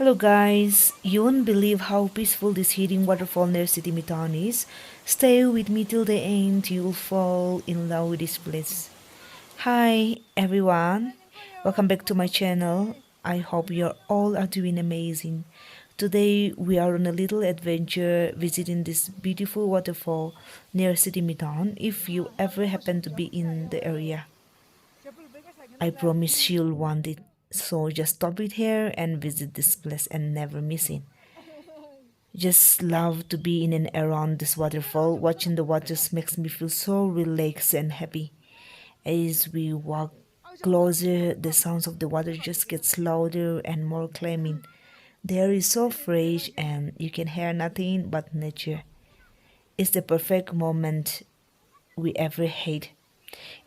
Hello guys, you won't believe how peaceful this hidden waterfall near City Mitan is. Stay with me till the end, you'll fall in love with this place. Hi everyone, welcome back to my channel. I hope you all are doing amazing. Today we are on a little adventure visiting this beautiful waterfall near City Mitan if you ever happen to be in the area. I promise you'll want it. So just stop it here and visit this place and never miss it. Just love to be in and around this waterfall. Watching the waters makes me feel so relaxed and happy. As we walk closer, the sounds of the water just gets louder and more calming. The air is so fresh and you can hear nothing but nature. It's the perfect moment we ever had.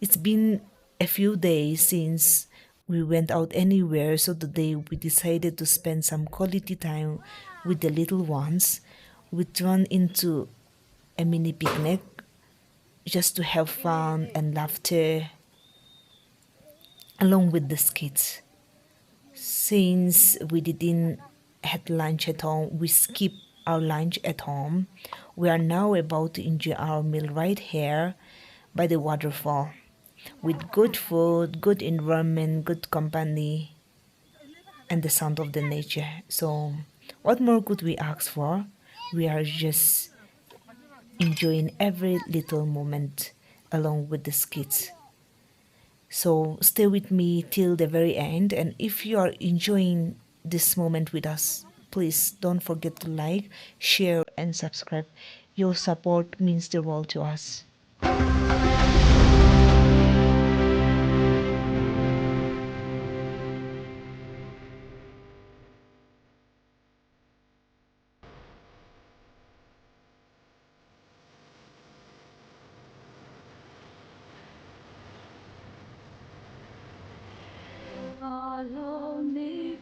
It's been a few days since we went out anywhere, so today we decided to spend some quality time with the little ones. We turned into a mini picnic just to have fun and laughter along with the kids. Since we didn't had lunch at home, we skipped our lunch at home. We are now about to enjoy our meal right here by the waterfall with good food, good environment, good company, and the sound of the nature. So, what more could we ask for? We are just enjoying every little moment along with the kids. So, stay with me till the very end. And if you are enjoying this moment with us, please don't forget to like, share, and subscribe. Your support means the world to us. Follow me,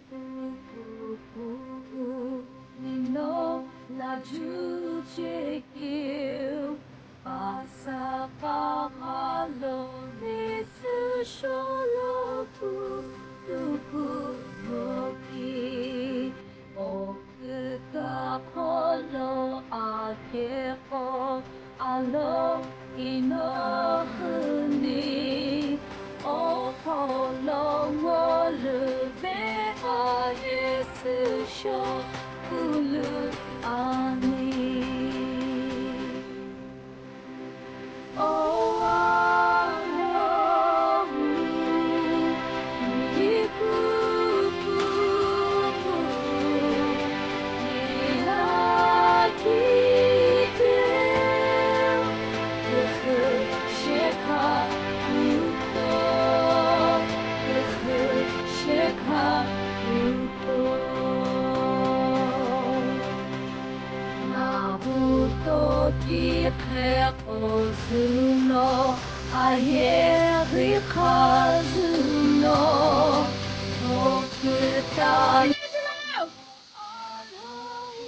Nino, laju chekil, pasa kahalo ni susholo tu moki, o kakolo akeko alo inohuni. O polo wolve a Yesu sho kulu ani. O anu ikuku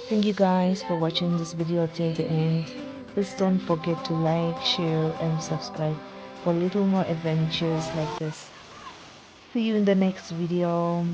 Thank you guys for watching this video till the end. Please don't forget to like, share, and subscribe for little more adventures like this. See you in the next video.